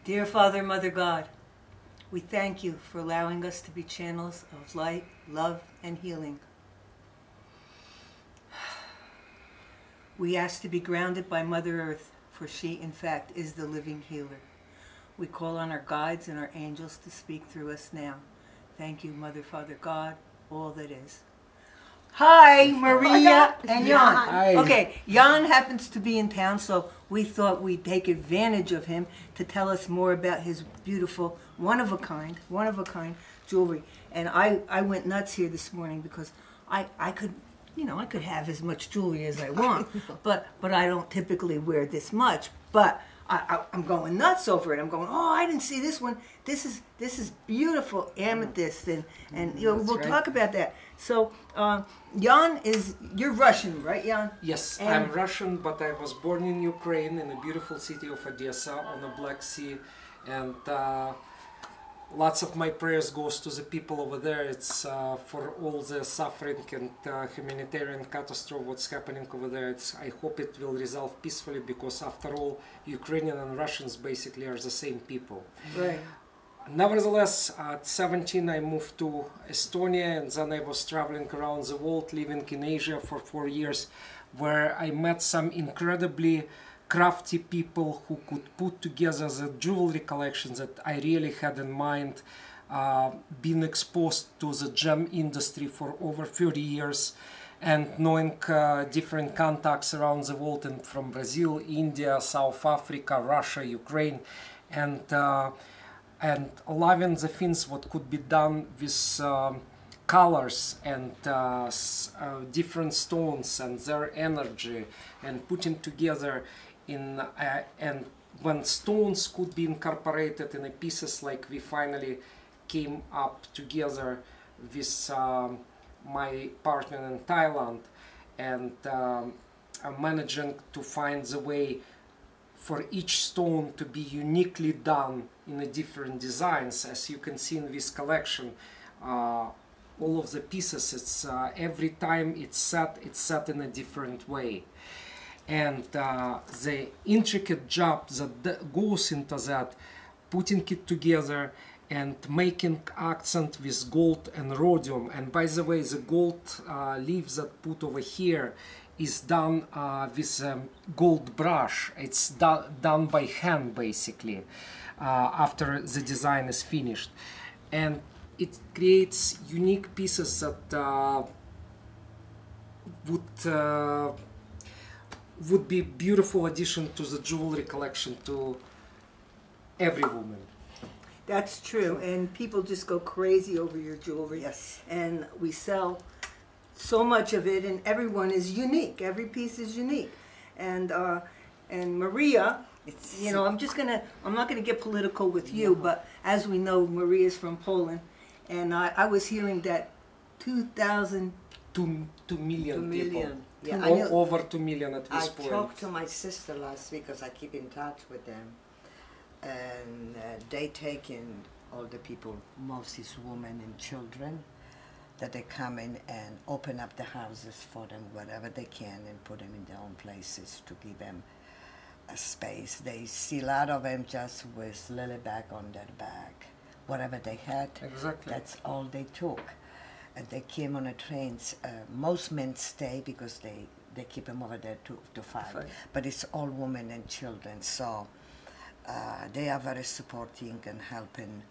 Dear Father, Mother God, we thank you for allowing us to be channels of light, love, and healing. We ask to be grounded by Mother Earth, for she, in fact, is the living healer. We call on our guides and our angels to speak through us now. Thank you, Mother, Father, God, all that is. Hi, Maria and Jan. Hi. Okay, Jan happens to be in town, so we thought we'd take advantage of him to tell us more about his beautiful, one-of-a-kind jewelry. And I went nuts here this morning because I could, I could have as much jewelry as I want, but I don't typically wear this much. But I'm going nuts over it. I'm going, oh, I didn't see this one. This is beautiful amethyst, and we'll talk about that. So Jan you're Russian, right, Jan? Yes, And I'm Russian, but I was born in Ukraine, in the beautiful city of Odessa on the Black Sea, and lots of my prayers goes to the people over there. It's for all the suffering and humanitarian catastrophe what's happening over there. I hope it will resolve peacefully, because after all, Ukrainian and Russians basically are the same people. Right. Nevertheless, at 17 I moved to Estonia, and then I was traveling around the world, living in Asia for 4 years, where I met some incredibly crafty people who could put together the jewelry collections that I really had in mind. Being exposed to the gem industry for over 30 years, and knowing different contacts around the world, and from Brazil, India, South Africa, Russia, Ukraine, and loving the things what could be done with colors and different stones and their energy, and putting together in and when stones could be incorporated in pieces, like we finally came up together with my partner in Thailand, and managing to find the way for each stone to be uniquely done in a different designs. As you can see in this collection, all of the pieces, it's every time it's set in a different way, and the intricate job that goes into that, putting it together and making accent with gold and rhodium. And by the way, the gold leaves that put over here is done with a gold brush. It's done by hand, basically, after the design is finished, and it creates unique pieces that would be beautiful addition to the jewelry collection to every woman. That's true, and people just go crazy over your jewelry. Yes. And we sell so much of it, and everyone is unique. Every piece is unique. And Maria, I'm not gonna get political with you, but as we know, Maria's from Poland, and I was hearing that 2 million people. Yeah, Over 2 million at this I point. talked to my sister last week, because I keep in touch with them, and they take in all the people, mostly women and children, that they come in and open up the houses for them, whatever they can, and put them in their own places to give them a space. They see a lot of them just with lily bag on their back, whatever they had. Exactly. That's all they took. And they came on the trains. Most men stay because they keep them over there to fight. But it's all women and children, so they are very supporting and helping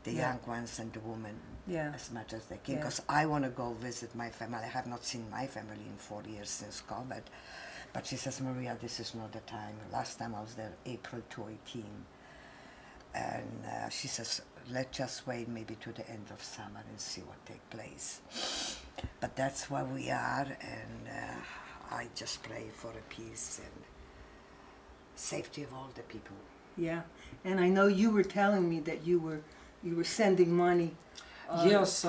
the young ones and the women as much as they can. Because I want to go visit my family. I have not seen my family in 4 years since COVID. But she says, Maria, this is not the time. Last time I was there, April 2018. And she says, let's just wait maybe to the end of summer and see what takes place. But that's where we are, and I just pray for a peace and safety of all the people. Yeah, and I know you were telling me that you were sending money. Yes,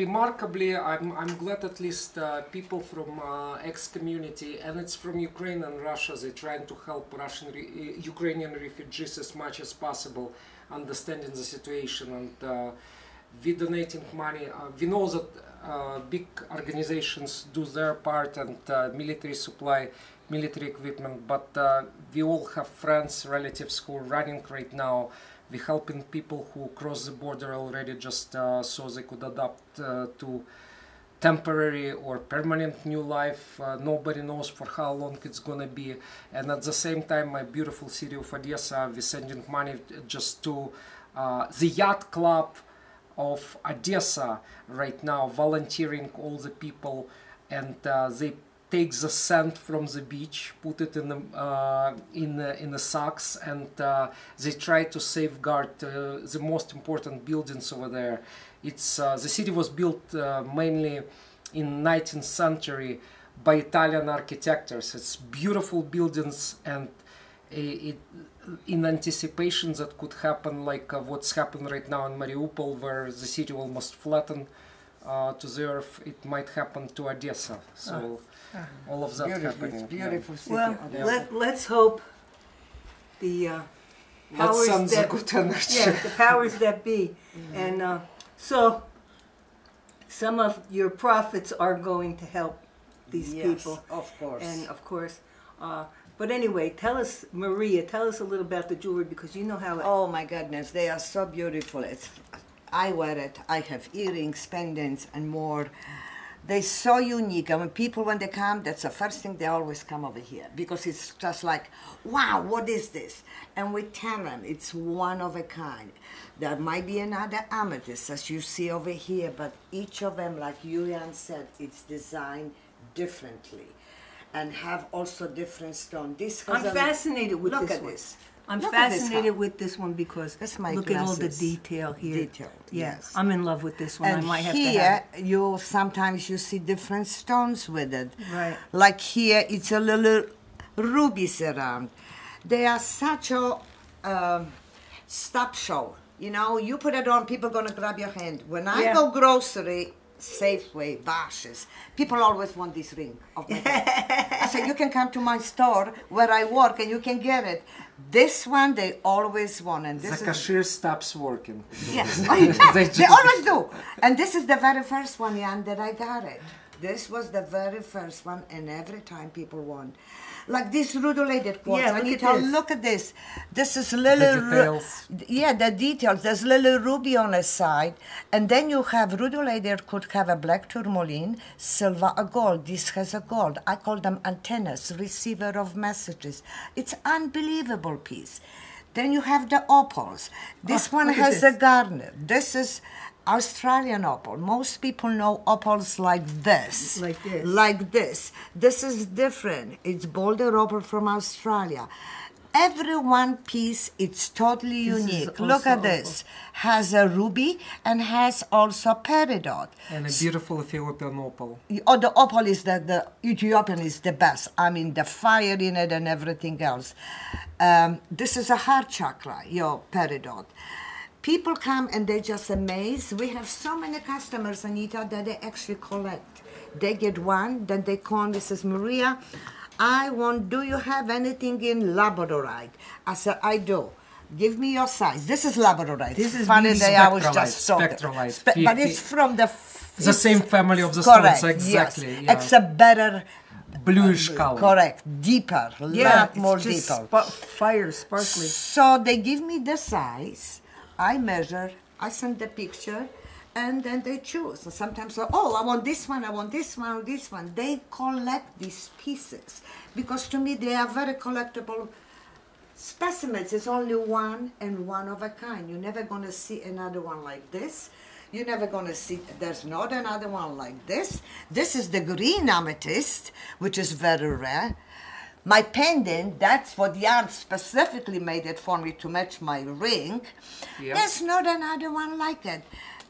remarkably, I'm glad at least people from ex-community, and it's from Ukraine and Russia, they're trying to help Ukrainian refugees as much as possible, understanding the situation, and we donating money. We know that big organizations do their part, and military supply military equipment, but we all have friends, relatives who are running right now. We're helping people who cross the border already just so they could adapt to temporary or permanent new life. Nobody knows for how long it's gonna be. And at the same time, my beautiful city of Odessa, we're sending money just to the yacht club of Odessa right now, volunteering all the people, and they take the sand from the beach, put it in the sacks, and they try to safeguard the most important buildings over there. It's the city was built mainly in 19th century by Italian architects. It's beautiful buildings, and in anticipation that could happen like what's happened right now in Mariupol, where the city almost flattened to the earth, it might happen to Odessa. So all of that happening. Beautiful city. Well, Odessa. let's hope the Let's powers send the that good energy. yeah, the powers that be, and so some of your profits are going to help these Yes, people, of course. and of course. But anyway, tell us, Maria, tell us a little about the jewelry, because you know how it. Oh my goodness, they are so beautiful. I wear it. I have earrings, pendants, and more. They're so unique. And when they come, that's the first thing they always come over here, because it's just like, wow, what is this? And we tell them it's one of a kind. There might be another amethyst, as you see over here, but each of them, like Julian said, it's designed differently and have also different stone. This has I'm fascinated with look this at one. this. I'm Look at this fascinated house. with this one because That's my look at all the glasses. detail here. Detailed, Yeah, yes. I'm in love with this one. And I might have here, to have it. you sometimes you see different stones with it. Right. Like here, it's a little rubies around. They are such a stop show. You know, you put it on, people gonna grab your hand. When I Yeah. go grocery, Safeway, Bashes, people always want this ring of my dad. I said, you can come to my store where I work and you can get it. This one they always want, and this The is cashier stops working. yes, They they always do. And this is the very first one, Jan, that I got it. This was the very first one, and every time people want. Like this rudulated quartz. Yeah, look Anita, at this. look at this. This is little... details. Yeah, the details. There's little ruby on the side. And then you have rudulated, could have a black tourmaline, silver, a gold. This has a gold. I call them antennas, receiver of messages. It's unbelievable piece. Then you have the opals. This one look at has this. a garnet. This is Australian opal. Most people know opals like this. Like this. Like this. This is different. It's boulder opal from Australia. Every one piece, it's totally This is unique. also Look at opal. this. Has a ruby and has also peridot. And a beautiful Ethiopian opal. Oh, the opal is the Ethiopian is the best. I mean, the fire in it and everything else. This is a heart chakra, your peridot. People come and they're just amazed. We have so many customers, Anita, that they actually collect. They get one, then they call me, says, Maria, do you have anything in labradorite? I said, I do. Give me your size. This is labradorite. This is funny day I was spectralite, just talking. spectralite. But it's from the... The same family of the correct, stones, exactly. Yes. Yeah. It's a better... Bluish color. Correct. Deeper. Yeah, Lot more it's just deeper. fire, sparkly. So they give me the size, I measure, I send the picture, and then they choose. So sometimes, oh, I want this one, I want this one, or this one. They collect these pieces because to me they are very collectible specimens. It's only one and one of a kind. You're never going to see another one like this. You're never going to see, there's not another one like this. This is the green amethyst, which is very rare. My pendant, that's what Jan specifically made it for me to match my ring. Yeah. There's not another one like it.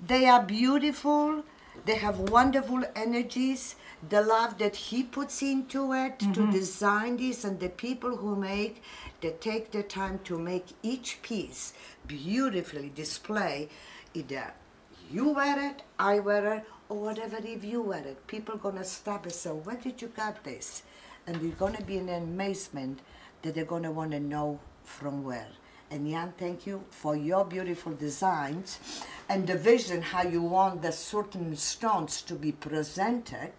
They are beautiful. They have wonderful energies. The love that he puts into it to design this, and the people who make, they take the time to make each piece beautifully display. Either you wear it, I wear it, or whatever if you wear it. People gonna stop and say, where did you get this? And they're gonna be in amazement that they're gonna wanna know from where. And Jan, thank you for your beautiful designs and the vision how you want the certain stones to be presented.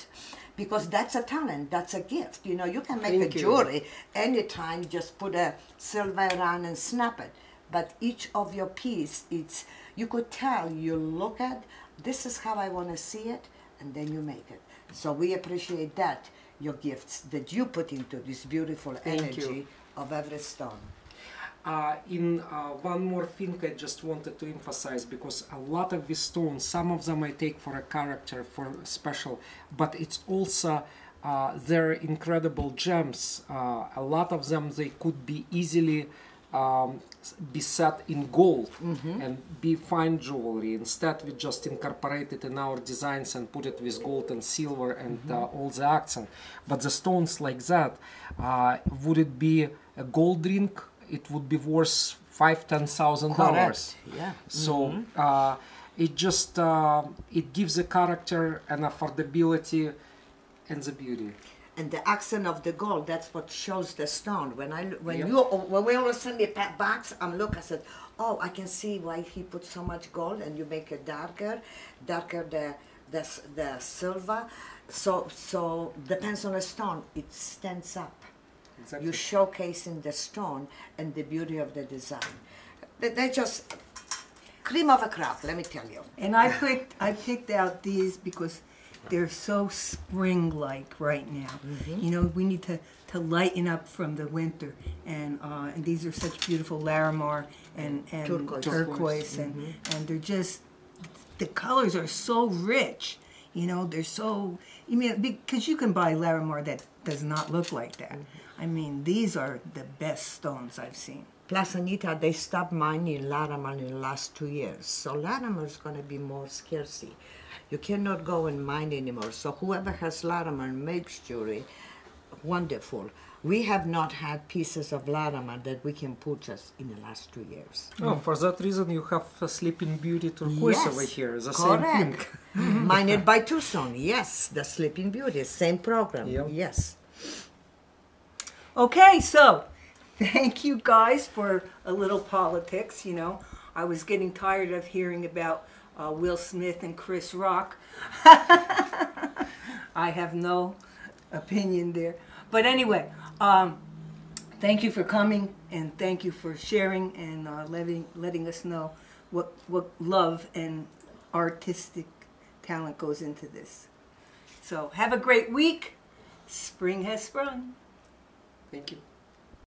because that's a talent, that's a gift. You know, you can make Thank a you. jewelry anytime, just put a silver around and snap it. But each of your piece, it's, you could tell, you look at, this is how I want to see it, and then you make it. So we appreciate that, your gifts that you put into this beautiful Thank energy you. of every stone. One more thing I just wanted to emphasize, because a lot of these stones, some of them I take for a character, for special, but it's also they're incredible gems. A lot of them, they could be easily be set in gold and be fine jewelry. Instead, we just incorporate it in our designs and put it with gold and silver and all the accent. But the stones like that, would it be a gold ring? It would be worth $5,000-$10,000. Correct. Yeah. So it just it gives a character and affordability and the beauty. And the accent of the gold, that's what shows the stone. When Yeah. when we always send me backs, I'm looking, I said, oh, I can see why he put so much gold, and you make it darker the silver. So depends on the stone, it stands up. Exactly. You're showcasing the stone and the beauty of the design. They're just cream of a crop, let me tell you. And I picked out these because they're so spring-like right now. You know, we need to lighten up from the winter, and these are such beautiful Larimar and turquoise, and they're just, the colors are so rich. You know, they're so, I mean, because you can buy Larimar that does not look like that. I mean, these are the best stones I've seen. Plus, Anita, they stopped mining Larimar in the last 2 years. So Larimar is going to be more scarcity. You cannot go and mine anymore. So whoever has Larimar makes jewelry, wonderful. We have not had pieces of Larimar that we can purchase in the last 2 years. Oh, for that reason you have a Sleeping Beauty turquoise Yes, over here, the correct. same thing. Mined by Tucson, yes, the Sleeping Beauty, same program, Yep. yes. Okay, so thank you guys for a little politics. You know, I was getting tired of hearing about Will Smith and Chris Rock. I have no opinion there. But anyway, thank you for coming, and thank you for sharing and letting us know what love and artistic talent goes into this. So have a great week. Spring has sprung. Thank you.